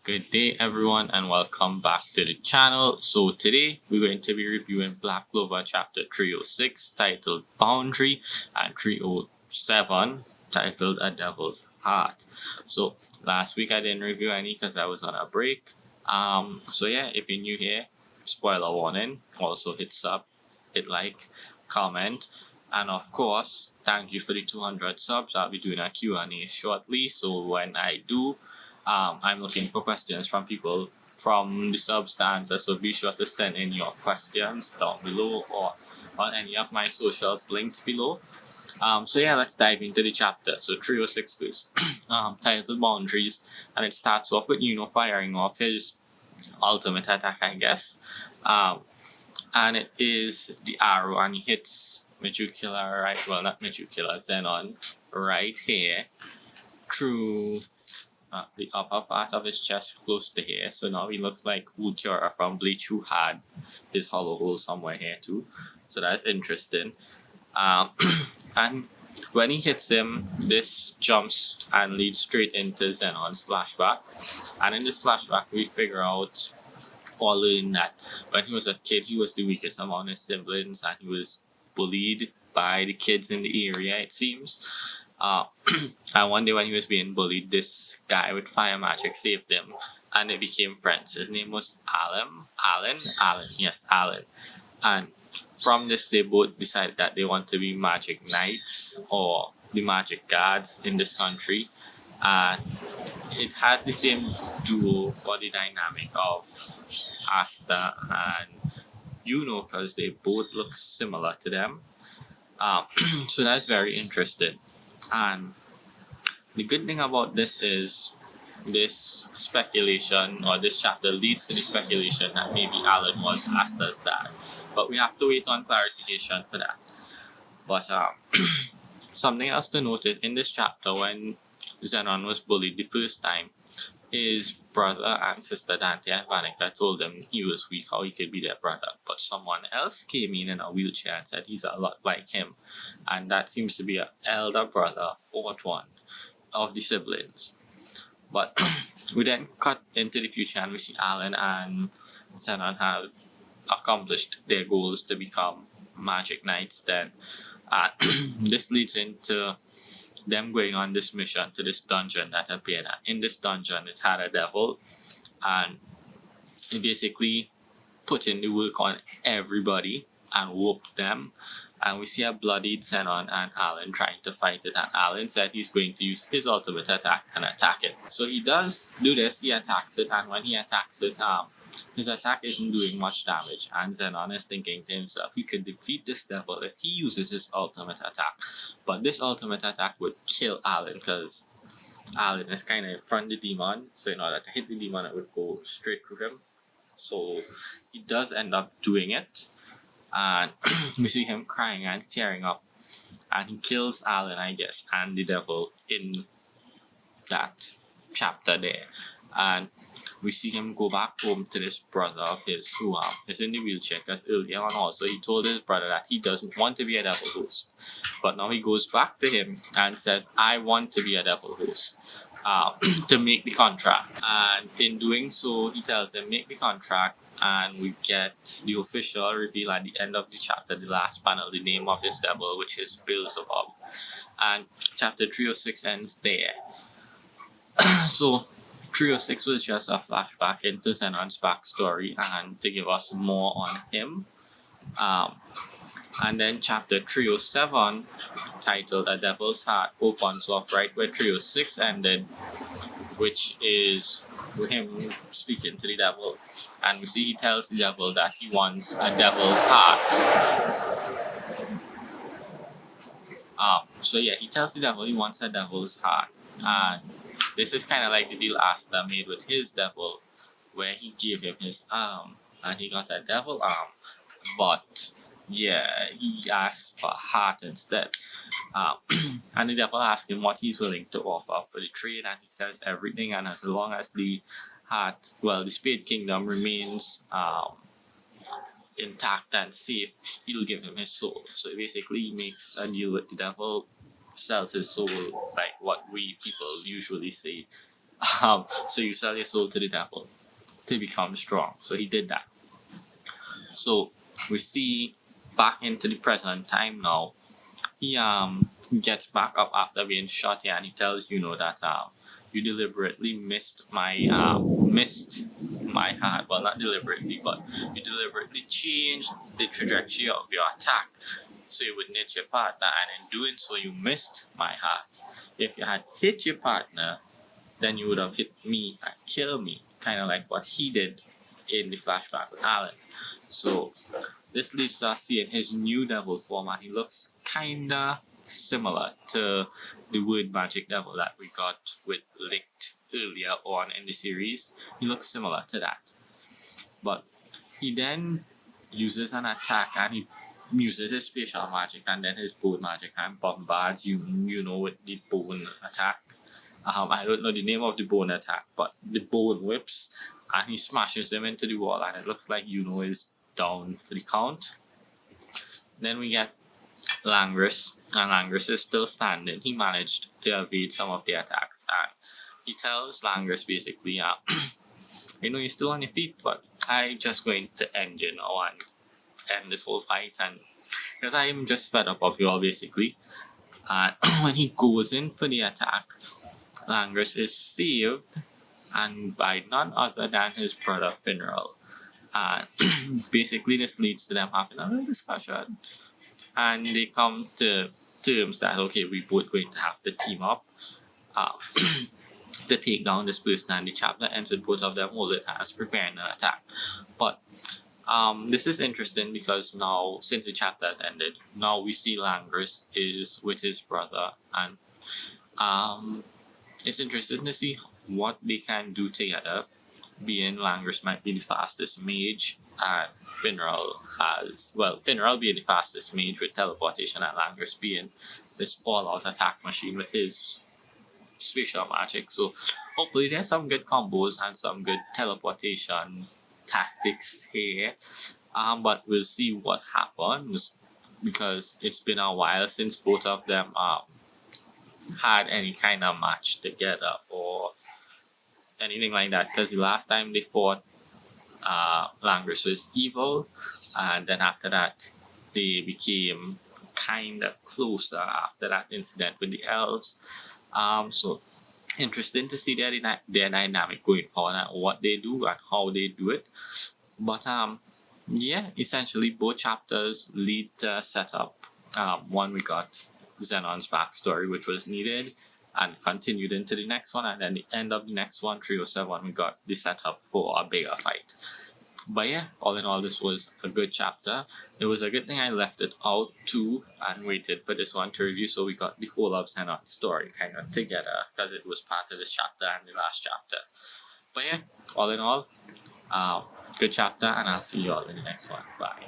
Good day, everyone, and welcome back to the channel. So, today we're going to be reviewing Black Clover chapter 306 titled Boundary and 307 titled A Devil's Heart. So, last week I didn't review any because I was on a break. If you're new here, spoiler warning. Also, hit sub, hit like, comment. And of course, thank you for the 200 subs. I'll be doing a Q&A shortly. So when I do, I'm looking for questions from people from the subs to answer. So be sure to send in your questions down below or on any of my socials linked below. Let's dive into the chapter. So 306 first, titled Boundaries. And it starts off with Yuno firing off his ultimate attack, I guess. And it is the arrow, and he hits Meducula not Meducula, Xenon right here through the upper part of his chest close to here. So now he looks like Woodcura from Bleach, who had his hollow hole somewhere here too. So that's interesting. And when he hits him, this jumps and leads straight into Xenon's flashback. And in this flashback, we figure out or learn that when he was a kid, he was the weakest among his siblings, and he was bullied by the kids in the area, it seems. And one day when he was being bullied, this guy with fire magic saved him, and they became friends. His name was Alan. And from this, they both decided that they want to be magic knights or the magic guards in this country. And it has the same duo for the dynamic of Asta and Yuno, because they both look similar to them. So that's very interesting. And the good thing about this is this speculation, or this chapter leads to the speculation that maybe Alan was Asta's dad. But we have to wait on clarification for that. But something else to notice in this chapter, when Xenon was bullied the first time, his brother and sister Dante and Vanica told him he was weak, how he could be their brother. But someone else came in a wheelchair and said he's a lot like him. And that seems to be an elder brother, fourth one of the siblings. But we then cut into the future and we see Alan and Xenon have accomplished their goals to become magic knights then. This leads into them going on this mission to this dungeon that appeared. In this dungeon, it had a devil, and it basically put in the work on everybody and whooped them. And we see a bloodied Xenon and Alan trying to fight it, and Alan said he's going to use his ultimate attack and attack it. So he does do this, he attacks it, and when he attacks it, his attack isn't doing much damage, and Xenon is thinking to himself he could defeat this devil if he uses his ultimate attack. But this ultimate attack would kill Alan, because Alan is kind of in front of the demon, so in order to hit the demon it would go straight through him. So he does end up doing it, and we see him crying and tearing up, and he kills Alan, I guess, and the devil in that chapter there. And we see him go back home to this brother of his who is in the wheelchair, because earlier on also he told his brother that he doesn't want to be a devil host. But now he goes back to him and says, I want to be a devil host, to make the contract. And in doing so, he tells him, make the contract, and we get the official reveal at the end of the chapter, the last panel, the name of his devil, which is Beelzebub. And chapter 306 ends there. So 306 was just a flashback into Xenon's backstory and to give us more on him. And then chapter 307, titled A Devil's Heart, opens off right where 306 ended, which is with him speaking to the devil. And we see he tells the devil that he wants a devil's heart. He tells the devil he wants a devil's heart. And this is kind of like the deal Asta made with his devil, where he gave him his arm and he got a devil arm. But he asked for a heart instead. And the devil asked him what he's willing to offer for the trade, and he says everything. And as long as the heart, the Spade Kingdom remains intact and safe, he'll give him his soul. So basically, he makes a deal with the devil, sells his soul, like what we people usually say So you sell your soul to the devil to become strong. So he did that. So we see back into the present time now. He gets back up after being shot here, and he tells that you deliberately missed my heart. Well, not deliberately, but you deliberately changed the trajectory of your attack so you would hit your partner, and in doing so you missed my heart. If you had hit your partner, then you would have hit me and killed me, kind of like what he did in the flashback with Alan. So this leads to us seeing his new devil form, and he looks kinda similar to the word magic devil that we got with Licht earlier on in the series. He looks similar to that. But he then uses an attack, and he uses his spatial magic and then his bone magic and bombards you with the bone attack. I don't know the name of the bone attack, but the bone whips, and he smashes him into the wall, and it looks like Yuno is down for the count. Then we get Langris, and Langris is still standing. He managed to evade some of the attacks, and he tells Langris basically, you're still on your feet, but I'm just going to end you now and end this whole fight, and because I'm just fed up of you all basically. And when he goes in for the attack, Langris is saved, and by none other than his brother Finral. And basically this leads to them having a little discussion, and they come to terms that okay, we both going to have to team up to take down this person, and the chapter ends with both of them holding hands preparing an attack. But this is interesting because now, since the chapter has ended, now we see Langris is with his brother, and it's interesting to see what they can do together, being Langris might be the fastest mage, and Finral being the fastest mage with teleportation, and Langris being this all-out attack machine with his spatial magic. So hopefully there's some good combos and some good teleportation tactics here. But we'll see what happens, because it's been a while since both of them had any kind of match together or anything like that, because the last time they fought, Langris was evil, and then after that they became kind of closer after that incident with the elves. So interesting to see their dynamic going forward and what they do and how they do it. But essentially both chapters lead to set up. One, we got Xenon's backstory, which was needed, and continued into the next one, and then the end of the next one, 307, we got the setup for a bigger fight. But yeah, all in all, this was a good chapter. It was a good thing I left it out too and waited for this one to review, so we got the whole of Xenon's story kind of together, because it was part of this chapter and the last chapter. But yeah, all in all, good chapter, and I'll see you all in the next one. Bye.